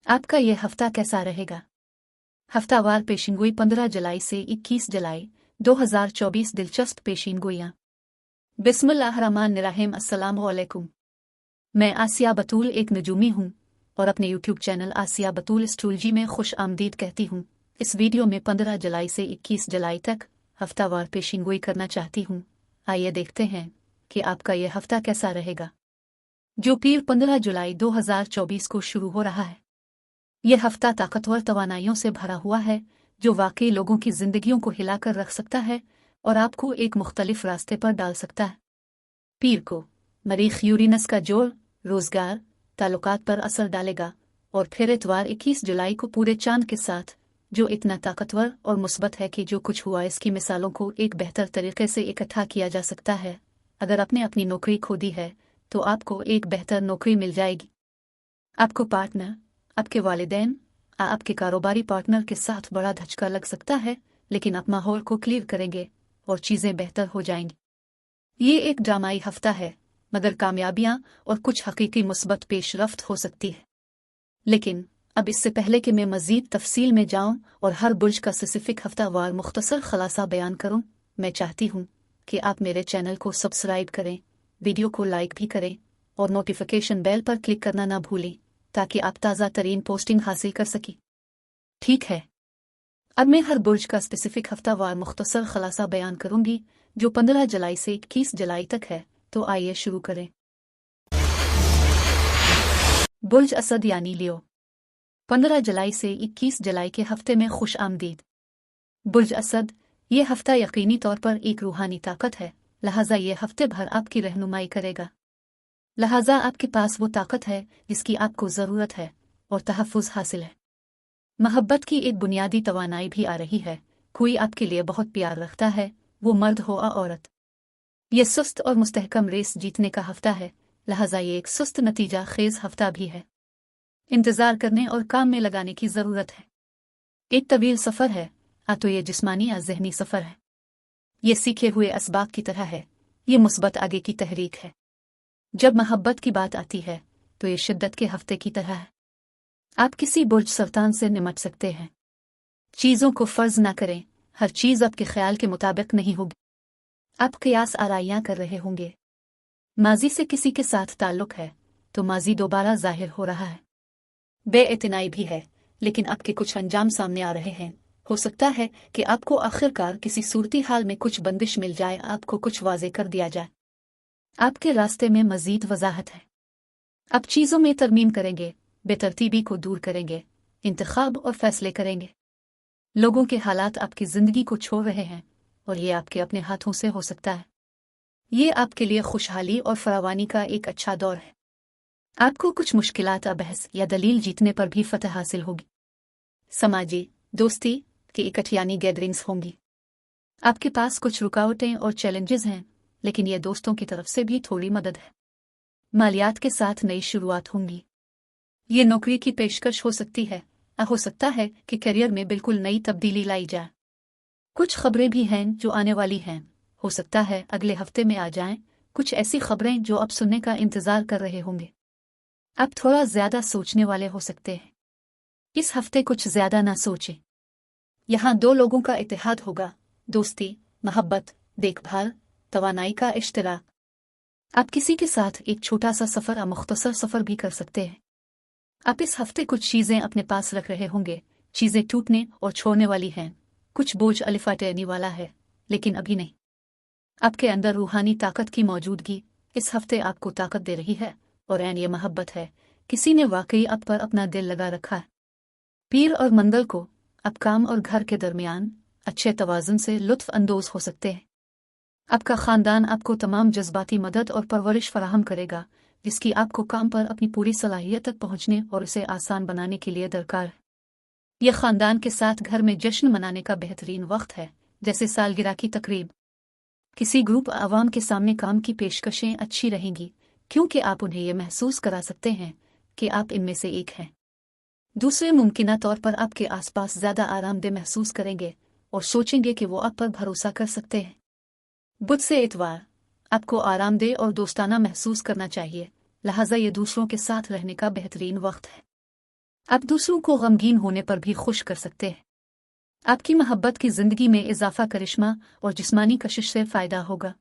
आपका ये हफ्ता कैसा रहेगा? हफ्तावार पेशिनगोई 15 जुलाई से 21 जुलाई 2024 दिलचस्प पेशिनगोइयाँ। बिस्मिल्लाहिर्रहमानिर्रहीम। अस्सलाम वालेकुम। मैं आसिया बतूल एक नजूमी हूँ और अपने यूट्यूब चैनल आसिया बतूल एस्ट्रोलॉजी में खुश आमदीद कहती हूँ। इस वीडियो में 15 जुलाई से 21 जुलाई तक हफ्तावार पेशिनगोई करना चाहती हूँ। आइए देखते हैं कि आपका यह हफ्ता कैसा रहेगा, जो पीर 15 जुलाई 2024 को शुरू हो रहा है। यह हफ्ता ताकतवर तवानाइयों से भरा हुआ है, जो वाकई लोगों की जिंदगियों को हिलाकर रख सकता है और आपको एक मुख्तलिफ रास्ते पर डाल सकता है। पीर को मरीख यूरेनस का जोड़ रोजगार ताल्लुकात पर असर डालेगा और फिर इतवार 21 जुलाई को पूरे चांद के साथ, जो इतना ताकतवर और मुस्बत है कि जो कुछ हुआ इसकी मिसालों को एक बेहतर तरीके से इकट्ठा किया जा सकता है। अगर आपने अपनी नौकरी खो दी है तो आपको एक बेहतर नौकरी मिल जाएगी। आपको पार्टनर, आपके वालिदैन, आपके कारोबारी पार्टनर के साथ बड़ा धचका लग सकता है, लेकिन आप माहौल को क्लियर करेंगे और चीज़ें बेहतर हो जाएंगी। ये एक ड्रामाई हफ्ता है, मगर कामयाबियां और कुछ हकीकी मुस्बत पेशरफ्त हो सकती है। लेकिन अब इससे पहले कि मैं मज़ीद तफसील में जाऊं और हर बुर्ज का स्पेसिफिक हफ्तावार मुख्तसर खलासा बयान करूं, मैं चाहती हूं कि आप मेरे चैनल को सब्सक्राइब करें, वीडियो को लाइक भी करें और नोटिफिकेशन बेल पर क्लिक करना ना भूलें, ताकि आप ताज़ा तरीन पोस्टिंग हासिल कर सकें। ठीक है, अब मैं हर बुर्ज का स्पेसिफिक हफ्तावार मुख्तसर खलासा बयान करूंगी, जो 15 जुलाई से 21 जुलाई तक है। तो आइए शुरू करें। बुर्ज असद यानी लियो, 15 जुलाई से 21 जुलाई के हफ्ते में खुश आमदीद। बुर्ज असद, ये हफ्ता यकीनी तौर पर एक रूहानी ताकत है, लिहाजा ये हफ्ते भर आपकी रहनुमाई करेगा। लिहाजा आपके पास वो ताकत है जिसकी आपको ज़रूरत है और तहफ़्फ़ुज़ हासिल है। मोहब्बत की एक बुनियादी तवानाई भी आ रही है। कोई आपके लिए बहुत प्यार रखता है, वो मर्द हो या औरत। ये सुस्त और मुस्तहकम रेस जीतने का हफ्ता है, लिहाजा ये एक सुस्त नतीजा खेज हफ्ता भी है। इंतज़ार करने और काम में लगाने की ज़रूरत है। एक तवील सफ़र है, तो ये जिस्मानी या ज़हनी सफ़र है। ये सीखे हुए असबाब की तरह है, ये मुस्बत आगे की तहरीक है। जब मोहब्बत की बात आती है तो ये शिद्दत के हफ्ते की तरह है। आप किसी बुर्ज सरतान से निमट सकते हैं। चीज़ों को फ़र्ज ना करें, हर चीज़ आपके ख्याल के मुताबिक नहीं होगी। आप कयास आराइयाँ कर रहे होंगे। माजी से किसी के साथ ताल्लुक है तो माजी दोबारा जाहिर हो रहा है। बेइतनाई भी है, लेकिन आपके कुछ अंजाम सामने आ रहे हैं। हो सकता है कि आपको आखिरकार किसी सूरती हाल में कुछ बंदिश मिल जाए, आपको कुछ वाज़े कर दिया जाए। आपके रास्ते में मज़ीद वजाहत है। आप चीज़ों में तरमीम करेंगे, बेतरतीबी को दूर करेंगे, इंतखाब और फैसले करेंगे। लोगों के हालात आपकी ज़िंदगी को छोड़ रहे हैं और ये आपके अपने हाथों से हो सकता है। ये आपके लिए खुशहाली और फरावानी का एक अच्छा दौर है। आपको कुछ मुश्किलात बहस या दलील जीतने पर भी फतह हासिल होगी। समाजी दोस्ती की इकट्ठी यानी गैदरिंग्स होंगी। आपके पास कुछ रुकावटें और चैलेंजेस हैं, लेकिन ये दोस्तों की तरफ से भी थोड़ी मदद है। मालियात के साथ नई शुरुआत होंगी। ये नौकरी की पेशकश हो सकती है, हो सकता है कि करियर में बिल्कुल नई तब्दीली लाई जाए। कुछ खबरें भी हैं जो आने वाली हैं, हो सकता है अगले हफ्ते में आ जाएं। कुछ ऐसी खबरें जो आप सुनने का इंतज़ार कर रहे होंगे। आप थोड़ा ज़्यादा सोचने वाले हो सकते हैं। इस हफ्ते कुछ ज़्यादा ना सोचें। यहाँ दो लोगों का इत्तेहाद होगा, दोस्ती, मोहब्बत, देखभाल, तवानाई का इश्तराक। आप किसी के साथ एक छोटा सा सफ़र या मुख्तसर सफ़र भी कर सकते हैं। आप इस हफ्ते कुछ चीज़ें अपने पास रख रहे होंगे। चीज़ें टूटने और छोड़ने वाली हैं। कुछ बोझ अलिफाटेने वाला है, लेकिन अभी नहीं। आपके अंदर रूहानी ताकत की मौजूदगी इस हफ्ते आपको ताकत दे रही है और ऐन ये मोहब्बत है। किसी ने वाकई आप पर अपना दिल लगा रखा है। पीर और मंगल को आप काम और घर के दरमियान अच्छे तवाज़ुन से लुत्फ़ अंदोज़ हो सकते हैं। आपका ख़ानदान आपको तमाम जज्बाती मदद और परवरिश फराहम करेगा, जिसकी आपको काम पर अपनी पूरी सलाहियत तक पहुँचने और इसे आसान बनाने के लिए दरकार है। यह ख़ानदान के साथ घर में जश्न मनाने का बेहतरीन वक्त है, जैसे सालगिरह की तकरीब। किसी ग्रुप आवाम के सामने काम की पेशकशें अच्छी रहेंगी, क्योंकि आप उन्हें यह महसूस करा सकते हैं कि आप इनमें से एक हैं। दूसरे मुमकिना तौर पर आपके आसपास ज़्यादा आरामदेह महसूस करेंगे और सोचेंगे कि वो आप पर भरोसा कर सकते हैं। बुध से इतवार, आपको आरामदेह और दोस्ताना महसूस करना चाहिए, लिहाजा ये दूसरों के साथ रहने का बेहतरीन वक्त है। आप दूसरों को गमगीन होने पर भी खुश कर सकते हैं। आपकी मोहब्बत की जिंदगी में इजाफा करिश्मा और जिस्मानी कशिश से फ़ायदा होगा।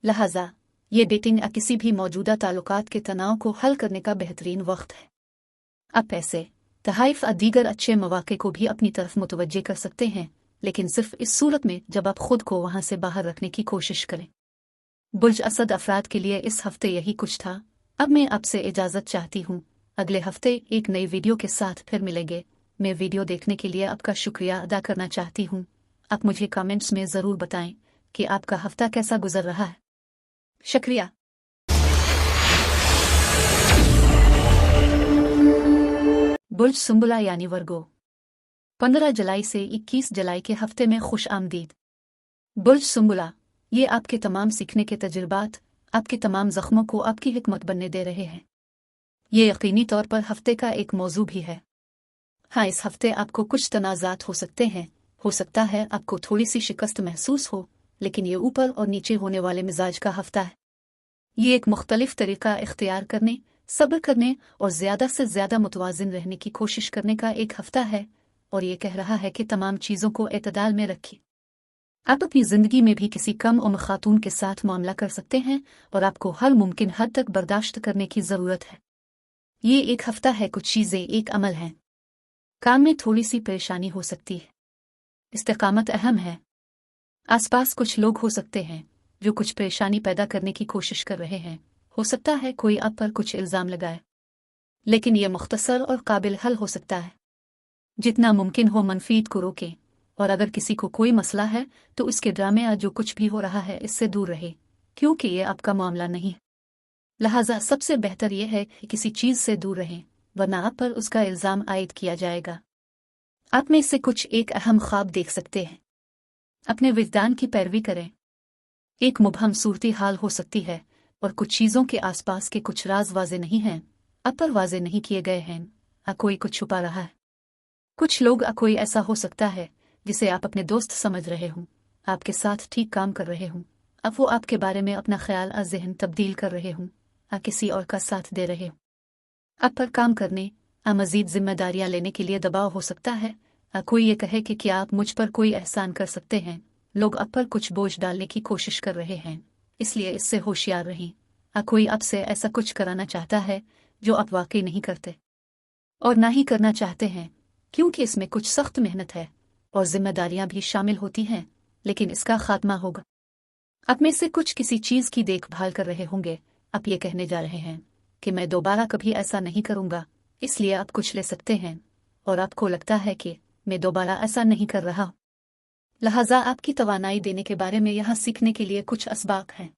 लिहाजा ये डेटिंग या किसी भी मौजूदा ताल्लुकात के तनाव को हल करने का बेहतरीन वक्त है। आप पैसे, तहाइफ और दीगर अच्छे मौके को भी अपनी तरफ मुतवज्जे कर सकते हैं, लेकिन सिर्फ इस सूरत में जब आप खुद को वहां से बाहर रखने की कोशिश करें। बुर्ज असद अफराद के लिए इस हफ्ते यही कुछ था। अब मैं आपसे इजाज़त चाहती हूँ। अगले हफ्ते एक नई वीडियो के साथ फिर मिलेंगे। मैं वीडियो देखने के लिए आपका शुक्रिया अदा करना चाहती हूँ। आप मुझे कमेंट्स में ज़रूर बताएं कि आपका हफ्ता कैसा गुजर रहा है। शुक्रिया। बुर्ज सुंबला यानी वर्गो, 15 जुलाई से 21 जुलाई के हफ्ते में खुश आमदीद। बुर्ज सुंबला, ये आपके तमाम सीखने के तजुर्बात, आपके तमाम ज़ख्मों को आपकी हिकमत बनने दे रहे हैं। ये यकीनी तौर पर हफ्ते का एक मौजू भी है। हाँ, इस हफ्ते आपको कुछ तनाज़ात हो सकते हैं। हो सकता है आपको थोड़ी सी शिकस्त महसूस हो, लेकिन ये ऊपर और नीचे होने वाले मिजाज का हफ्ता है। ये एक मुख्तलिफ तरीका इख्तियार करने, सब्र करने और ज़्यादा से ज़्यादा मुतवाज़िन रहने की कोशिश करने का एक हफ्ता है, और ये कह रहा है कि तमाम चीज़ों को एतदाल में रखिए। आप अपनी ज़िंदगी में भी किसी कम उम्र खातून के साथ मामला कर सकते हैं, और आपको हर मुमकिन हद तक बर्दाश्त करने की ज़रूरत है। ये एक हफ्ता है, कुछ चीज़ें एक अमल हैं। काम में थोड़ी सी परेशानी हो सकती है। इस्तिकामत अहम है। आसपास कुछ लोग हो सकते हैं जो कुछ परेशानी पैदा करने की कोशिश कर रहे हैं। हो सकता है कोई आप पर कुछ इल्ज़ाम लगाए, लेकिन यह मुख्तसर और काबिल हल हो सकता है। जितना मुमकिन हो मनफीद को रोकें, और अगर किसी को कोई मसला है तो उसके ड्रामे या जो कुछ भी हो रहा है इससे दूर रहे, क्योंकि ये आपका मामला नहीं है। लिहाजा सबसे बेहतर यह है कि किसी चीज़ से दूर रहें, वरना आप पर उसका इल्ज़ाम आयद किया जाएगा। आप में से कुछ एक अहम ख्वाब देख सकते हैं। अपने विजदान की पैरवी करें। एक मुबहम सूरती हाल हो सकती है, और कुछ चीज़ों के आसपास के कुछ राज वाजे नहीं हैं, अब पर वाजे नहीं किए गए हैं, कोई कुछ छुपा रहा है। कुछ लोग कोई ऐसा हो सकता है जिसे आप अपने दोस्त समझ रहे हों, आपके साथ ठीक काम कर रहे हों, अब वो आपके बारे में अपना ख्याल और ज़हन तब्दील कर रहे हों, किसी और का साथ दे रहे हों। आप पर काम करने, मज़ीद जिम्मेदारियां लेने के लिए दबाव हो सकता है। कोई ये कहे कि क्या आप मुझ पर कोई एहसान कर सकते हैं। लोग आप पर कुछ बोझ डालने की कोशिश कर रहे हैं, इसलिए इससे होशियार रहें। कोई आपसे ऐसा कुछ कराना चाहता है जो आप वाकई नहीं करते और ना ही करना चाहते हैं, क्योंकि इसमें कुछ सख्त मेहनत है और जिम्मेदारियां भी शामिल होती हैं, लेकिन इसका खात्मा होगा। आप में से कुछ किसी चीज़ की देखभाल कर रहे होंगे। आप ये कहने जा रहे हैं कि मैं दोबारा कभी ऐसा नहीं करूंगा, इसलिए आप कुछ ले सकते हैं, और आपको लगता है कि मैं दोबारा ऐसा नहीं कर रहा। लिहाजा आपकी तवानाई देने के बारे में यहाँ सीखने के लिए कुछ असबाब हैं।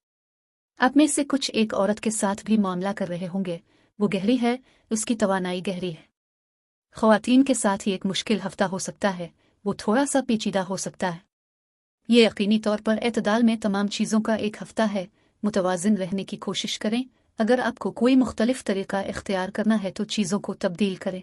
आप में से कुछ एक औरत के साथ भी मामला कर रहे होंगे। वो गहरी है, उसकी तवानाई गहरी है। ख़वातीन के साथ ही एक मुश्किल हफ्ता हो सकता है, वो थोड़ा सा पेचीदा हो सकता है। ये यकीनी तौर पर एतदाल में तमाम चीज़ों का एक हफ्ता है। मुतवाज़िन रहने की कोशिश करें। अगर आपको कोई मुख्तलिफ तरीका इख्तियार करना है तो चीज़ों को तब्दील करें।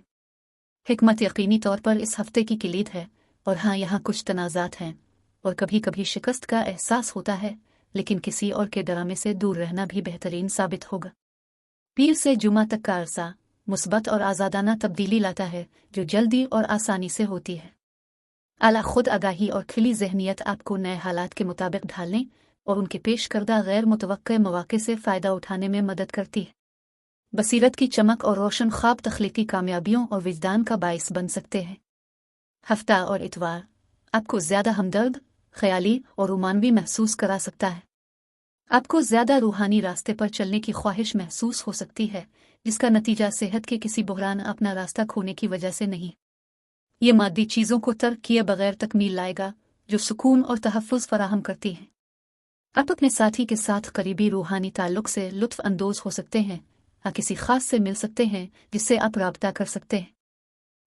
हिकमत यकीनी तौर पर इस हफ्ते की किलीद है, और हाँ, यहाँ कुछ तनाज़ात हैं और कभी कभी शिकस्त का एहसास होता है, लेकिन किसी और के ड्रामे से दूर रहना भी बेहतरीन साबित होगा। पीर से जुमा तक का अरसा मुस्बत और आज़ादाना तब्दीली लाता है, जो जल्दी और आसानी से होती है। आला खुद आगाही और खिली जहनियत आपको नए हालात के मुताबिक ढालने और उनके पेश करदा गैर मुतवक्के मौके से फ़ायदा उठाने में मदद करती है। बसीरत की चमक और रोशन ख्वाब तख्लीकी कामयाबियों और विजदान का बाइस बन सकते हैं। हफ्ता और इतवार आपको ज़्यादा हमदर्द, ख्याली और रोमानवी महसूस करा सकता है। आपको ज़्यादा रूहानी रास्ते पर चलने की ख्वाहिश महसूस हो सकती है, जिसका नतीजा सेहत के किसी बहरान अपना रास्ता खोने की वजह से नहीं। ये मादी चीज़ों को तर्क किए बगैर तकमील लाएगा, जो सुकून और तहफ़्फ़ुज़ फराहम करती हैं। आप अपने साथी के साथ करीबी रूहानी ताल्लुक़ से लुत्फ़ अंदोज़ हो सकते हैं, किसी ख़ास से मिल सकते हैं जिससे आप राब्ता कर सकते हैं।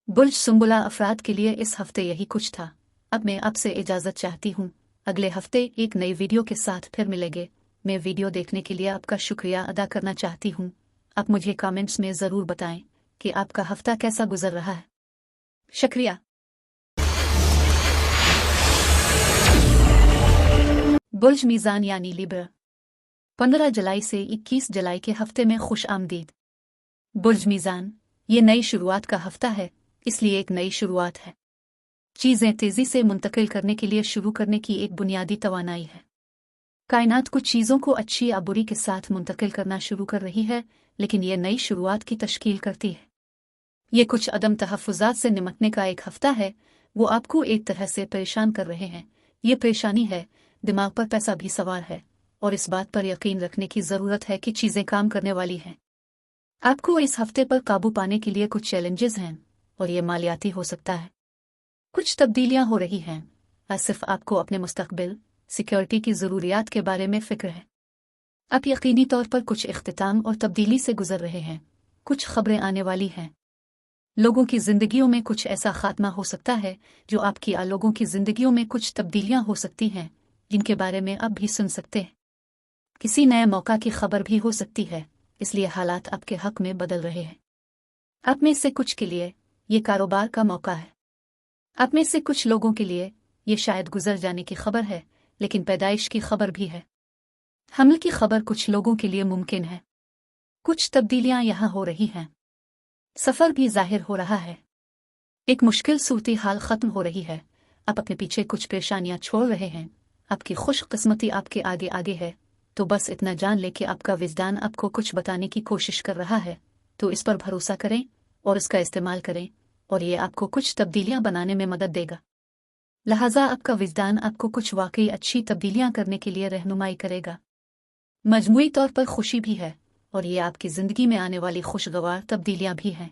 बुर्ज सुंबला अफराद के लिए इस हफ्ते यही कुछ था। अब मैं आपसे इजाज़त चाहती हूँ। अगले हफ्ते एक नई वीडियो के साथ फिर मिलेंगे। मैं वीडियो देखने के लिए आपका शुक्रिया अदा करना चाहती हूँ। आप मुझे कमेंट्स में ज़रूर बताएं कि आपका हफ्ता कैसा गुजर रहा है। शुक्रिया। बुर्ज मीज़ान यानी लिब्रा, 15 जुलाई से 21 जुलाई के हफ्ते में खुश आमदीद। बुर्ज मीज़ान, ये नई शुरुआत का हफ्ता है, इसलिए एक नई शुरुआत है। चीज़ें तेज़ी से मुंतकिल करने के लिए शुरू करने की एक बुनियादी तवानाई है। कायनात कुछ चीज़ों को अच्छी या बुरी के साथ मुंतकिल करना शुरू कर रही है, लेकिन यह नई शुरुआत की तश्कील करती है। ये कुछ अदम तहफ़्फ़ुज़ात से निमटने का एक हफ्ता है। वो आपको एक तरह से परेशान कर रहे हैं। ये परेशानी है, दिमाग पर पैसा भी सवार है, और इस बात पर यकीन रखने की ज़रूरत है कि चीज़ें काम करने वाली हैं। आपको इस हफ्ते पर काबू पाने के लिए कुछ चैलेंजेस हैं, और ये मालियाती हो सकता है। कुछ तब्दीलियां हो रही हैं। सिर्फ आपको अपने मुस्तकबिल, सिक्योरिटी की ज़रूरियात के बारे में फ़िक्र है। आप यकीनी तौर पर कुछ इख्तिताम और तब्दीली से गुजर रहे हैं। कुछ खबरें आने वाली हैं। लोगों की ज़िंदगियों में कुछ ऐसा खात्मा हो सकता है जो आपकी लोगों की ज़िंदगियों में कुछ तब्दीलियां हो सकती हैं, जिनके बारे में आप भी सुन सकते हैं। किसी नए मौका की खबर भी हो सकती है, इसलिए हालात आपके हक में बदल रहे हैं। आप में से कुछ के लिए ये कारोबार का मौका है। आप में से कुछ लोगों के लिए ये शायद गुजर जाने की खबर है, लेकिन पैदाइश की खबर भी है। हमल की खबर कुछ लोगों के लिए मुमकिन है। कुछ तब्दीलियां यहाँ हो रही हैं। सफ़र भी जाहिर हो रहा है। एक मुश्किल सूरती हाल ख़त्म हो रही है। आप अपने पीछे कुछ परेशानियां छोड़ रहे हैं। आपकी खुशकिस्मती आपके आगे आगे है। तो बस इतना जान ले कि आपका विजदान आपको कुछ बताने की कोशिश कर रहा है, तो इस पर भरोसा करें और इसका इस्तेमाल करें, और ये आपको कुछ तब्दीलियां बनाने में मदद देगा। लिहाजा आपका विजदान आपको कुछ वाकई अच्छी तब्दीलियां करने के लिए रहनुमाई करेगा। मजमूई तौर पर खुशी भी है, और ये आपकी ज़िंदगी में आने वाली खुशगवार तब्दीलियां भी हैं।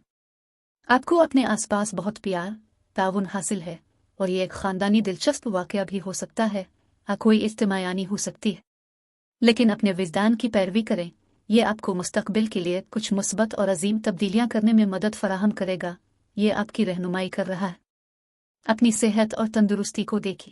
आपको अपने आसपास बहुत प्यार, ताउन हासिल है, और ये एक ख़ानदानी दिलचस्प वाक़या भी हो सकता है। कोई इज्तिमायानी हो सकती है, लेकिन अपने विजदान की पैरवी करें। ये आपको मुस्तकबिल के लिए कुछ मुस्बत और अजीम तब्दीलियां करने में मदद फराहम करेगा। ये आपकी रहनुमाई कर रहा है। अपनी सेहत और तंदुरुस्ती को देखें।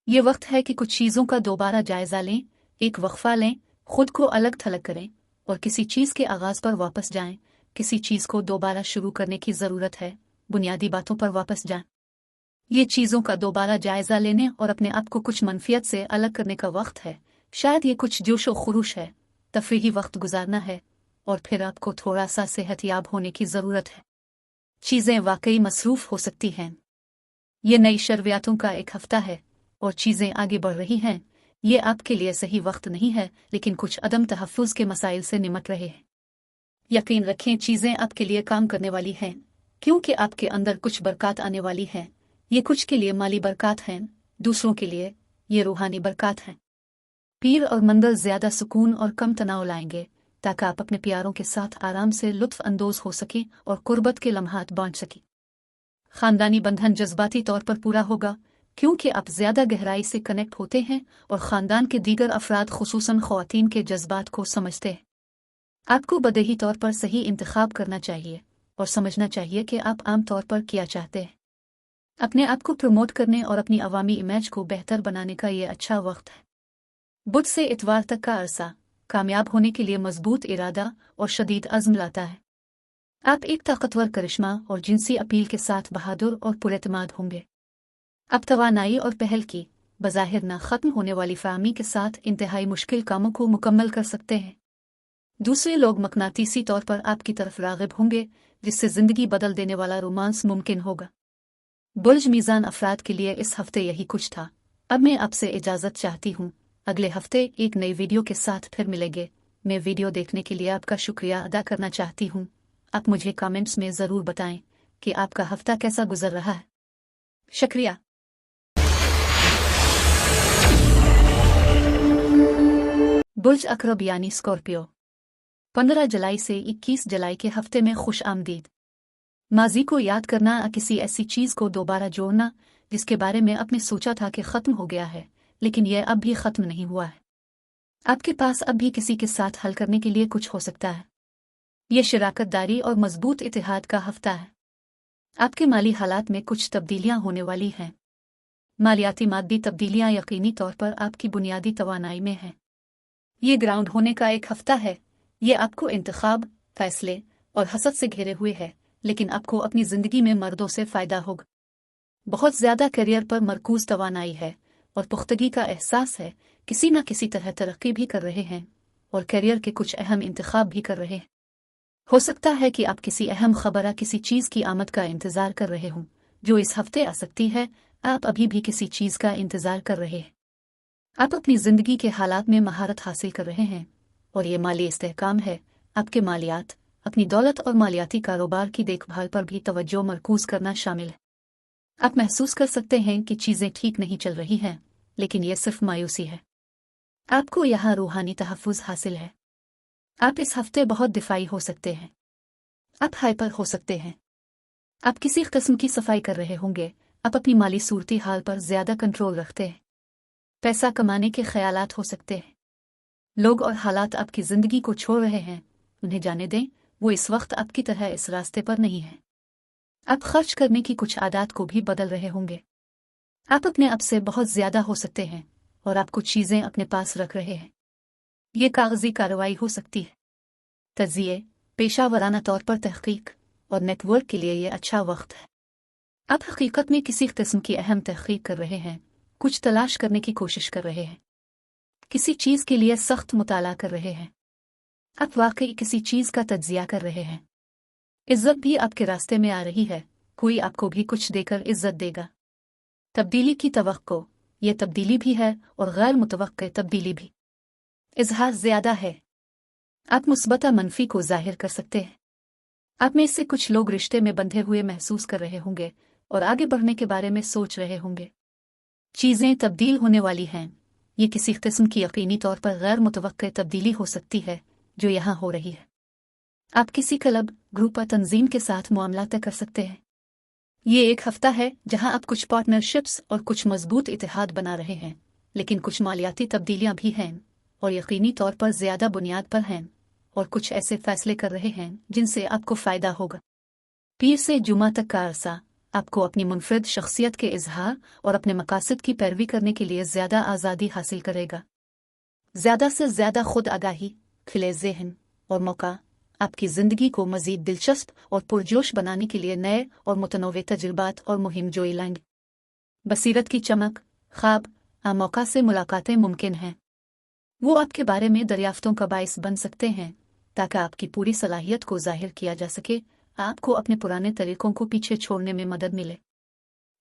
ये वक्त है कि कुछ चीज़ों का दोबारा जायज़ा लें, एक वक्फा लें, खुद को अलग थलग करें, और किसी चीज़ के आगाज़ पर वापस जाएं। किसी चीज़ को दोबारा शुरू करने की ज़रूरत है। बुनियादी बातों पर वापस जाएं। ये चीज़ों का दोबारा जायज़ा लेने और अपने आप को कुछ मनफियत से अलग करने का वक्त है। शायद ये कुछ जोश व खुरूश है, तफरीही वक्त गुजारना है, और फिर आपको थोड़ा सा सेहतयाब होने की ज़रूरत है। चीज़ें वाकई मसरूफ़ हो सकती हैं। ये नई शर्वियातों का एक हफ्ता है, और चीज़ें आगे बढ़ रही हैं। ये आपके लिए सही वक्त नहीं है, लेकिन कुछ अदम तहफ़्फ़ुज़ के मसाइल से निमट रहे हैं। यकीन रखें, चीज़ें आपके लिए काम करने वाली हैं, क्योंकि आपके अंदर कुछ बरक़ात आने वाली हैं। ये कुछ के लिए माली बरक़ात हैं, दूसरों के लिए ये रूहानी बरक़ात हैं। पीर और मंदिर ज़्यादा सुकून और कम तनाव लाएंगे, ताकि आप अपने प्यारों के साथ आराम से लुत्फ़ अंदोज़ हो सकें और कुर्बत के लम्हात बांट सकें। ख़ानदानी बंधन जज्बाती तौर पर पूरा होगा, क्योंकि आप ज़्यादा गहराई से कनेक्ट होते हैं और ख़ानदान के दीगर अफराद ख़ुसूसन ख़वातीन के जज्बात को समझते हैं। आपको बदही तौर पर सही इंतखाब करना चाहिए और समझना चाहिए कि आप आम तौर पर क्या चाहते हैं। अपने आप को प्रमोट करने और अपनी अवामी इमेज को बेहतर बनाने का ये अच्छा वक्त है। बुध से इतवार तक का अरसा कामयाब होने के लिए मजबूत इरादा और शदीद अज़्म लाता है। आप एक ताकतवर करिश्मा और जिनसी अपील के साथ बहादुर और पुरएतमाद होंगे। अब तवानाई और पहल की बज़ाहिर न ख़त्म होने वाली फ़हमी के साथ इंतहाई मुश्किल कामों को मुकम्मल कर सकते हैं। दूसरे लोग मकनातीसी तौर पर आपकी तरफ राग़िब होंगे, जिससे ज़िंदगी बदल देने वाला रोमांस मुमकिन होगा। बुर्ज मीज़ान अफराद के लिए इस हफ्ते यही कुछ था। अब मैं आपसे इजाज़त चाहती हूँ। अगले हफ्ते एक नई वीडियो के साथ फिर मिलेंगे। मैं वीडियो देखने के लिए आपका शुक्रिया अदा करना चाहती हूँ। आप मुझे कमेंट्स में ज़रूर बताएं कि आपका हफ्ता कैसा गुजर रहा है। शुक्रिया। बुर्ज अकरब यानी स्कॉर्पियो, 15 जुलाई से 21 जुलाई के हफ्ते में खुश आमदीद। माजी को याद करना, किसी ऐसी चीज़ को दोबारा जोड़ना जिसके बारे में आपने सोचा था कि ख़त्म हो गया है, लेकिन यह अब भी ख़त्म नहीं हुआ है। आपके पास अब भी किसी के साथ हल करने के लिए कुछ हो सकता है। यह शराकतदारी और मजबूत इतिहाद का हफ्ता है। आपके माली हालात में कुछ तब्दीलियां होने वाली हैं। मालियाती मादी तब्दीलियां यकीनी तौर पर आपकी बुनियादी तवानाई में हैं। ये ग्राउंड होने का एक हफ्ता है। ये आपको इंतखाब, फैसले और हसद से घेरे हुए है, लेकिन आपको अपनी ज़िंदगी में मर्दों से फ़ायदा होगा। बहुत ज़्यादा करियर पर मरकूज़ तवानाई है और पुख्तगी का एहसास है। किसी न किसी तरह तरक्की भी कर रहे हैं और करियर के कुछ अहम इंतखाब भी कर रहे हैं। हो सकता है कि आप किसी अहम खबर या किसी चीज़ की आमद का इंतज़ार कर रहे हों जो इस हफ्ते आ सकती है। आप अभी भी किसी चीज़ का इंतज़ार कर रहे हैं। आप अपनी ज़िंदगी के हालात में महारत हासिल कर रहे हैं और ये माली इस्तेहकाम है। आपके मालियात, अपनी दौलत और मालियाती कारोबार की देखभाल पर भी तवज्जो मरकूज़ करना शामिल है। आप महसूस कर सकते हैं कि चीज़ें ठीक नहीं चल रही हैं, लेकिन यह सिर्फ मायूसी है। आपको यहाँ रूहानी तहफ़्फ़ुज़ हासिल है। आप इस हफ्ते बहुत दिफाई हो सकते हैं। आप हाइपर हो सकते हैं। आप किसी किस्म की सफाई कर रहे होंगे। आप अपनी माली सूरती हाल पर ज़्यादा कंट्रोल रखते हैं। पैसा कमाने के ख्यालात हो सकते हैं। लोग और हालात आपकी ज़िंदगी को छोड़ रहे हैं, उन्हें जाने दें। वो इस वक्त आपकी तरह इस रास्ते पर नहीं है। आप खर्च करने की कुछ आदत को भी बदल रहे होंगे। आप अपने आप से बहुत ज़्यादा हो सकते हैं और आप कुछ चीज़ें अपने पास रख रहे हैं। ये कागजी कार्रवाई हो सकती है। तज़िये, पेशावराना तौर पर तहकीक और नेटवर्क के लिए ये अच्छा वक्त है। आप हकीकत में किसी किस्म की अहम तहकीक कर रहे हैं, कुछ तलाश करने की कोशिश कर रहे हैं, किसी चीज़ के लिए सख्त मुताला कर रहे हैं। आप वाकई किसी चीज़ का तज्जिया कर रहे हैं। इज्जत भी आपके रास्ते में आ रही है। कोई आपको भी कुछ देकर इज्जत देगा। तब्दीली की तवक्को, ये तब्दीली भी है और गैर मुतवक्के तब्दीली भी। इजहार ज़्यादा है। आप मुस्बता मनफी को जाहिर कर सकते हैं। आप में से कुछ लोग रिश्ते में बंधे हुए महसूस कर रहे होंगे और आगे बढ़ने के बारे में सोच रहे होंगे। चीज़ें तब्दील होने वाली हैं। ये किसी किस्म की यकीनी तौर पर गैर मुतवक्के तब्दीली हो सकती है जो यहाँ हो रही है। आप किसी क्लब, ग्रुप या तंजीम के साथ मामला तय कर सकते हैं। ये एक हफ्ता है जहां आप कुछ पार्टनरशिप्स और कुछ मजबूत इतिहाद बना रहे हैं, लेकिन कुछ मालियाती तब्दीलियां भी हैं और यकीनी तौर पर ज़्यादा बुनियाद पर हैं और कुछ ऐसे फैसले कर रहे हैं जिनसे आपको फ़ायदा होगा। पीर से जुमा तक का अरसा आपको अपनी मुनफरिद शख्सियत के इजहार और अपने मकासद की पैरवी करने के लिए ज़्यादा आज़ादी हासिल करेगा। ज़्यादा से ज़्यादा खुद आगाही, खिले ज़हन और मौका आपकी ज़िंदगी को मज़ीद दिलचस्प और पुरजोश बनाने के लिए नए और मुतनव्वे तजुर्बात और मुहिम जोई लाएंगे। बसीरत की चमक, ख्वाब मौका से मुलाकातें मुमकिन हैं। वो आपके बारे में दरियाफ्तों का बाइस बन सकते हैं ताकि आपकी पूरी सलाहियत को जाहिर किया जा सके। आपको अपने पुराने तरीकों को पीछे छोड़ने में मदद मिले।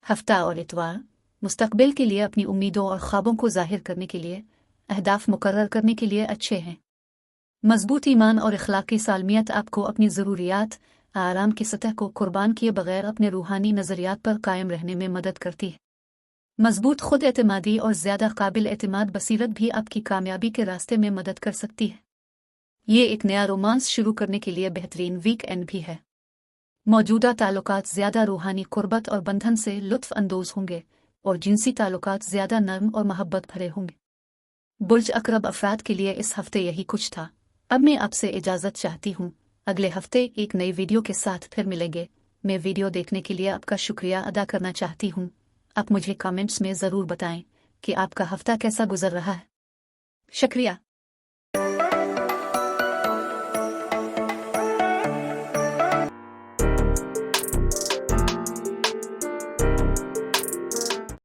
हफ्ता और इतवार मुस्तकबिल के लिए अपनी उम्मीदों और ख्वाबों को जाहिर करने के लिए, अहदाफ मुकर्रर करने के लिए अच्छे हैं। मजबूत ईमान और इखलाकी सालमियत आपको अपनी ज़रूरियात आराम की सतह को कुर्बान किए बगैर अपने रूहानी नज़रियात पर कायम रहने में मदद करती है। मजबूत खुद एतमादी और ज़्यादा काबिल एतमाद बसीरत भी आपकी कामयाबी के रास्ते में मदद कर सकती है। ये एक नया रोमांस शुरू करने के लिए बेहतरीन वीकेंड भी है। मौजूदा ताल्लुकात ज़्यादा रूहानी कुर्बत और बंधन से लुत्फ़ अंदोज़ होंगे और जिनसी ताल्लुकात ज़्यादा नर्म और मोहब्बत भरे होंगे। बुर्ज अकरब अफराद के लिए इस हफ्ते यही कुछ था। अब मैं आपसे इजाज़त चाहती हूँ। अगले हफ्ते एक नई वीडियो के साथ फिर मिलेंगे। मैं वीडियो देखने के लिए आपका शुक्रिया अदा करना चाहती हूँ। आप मुझे कमेंट्स में ज़रूर बताएं कि आपका हफ्ता कैसा गुजर रहा है। शुक्रिया।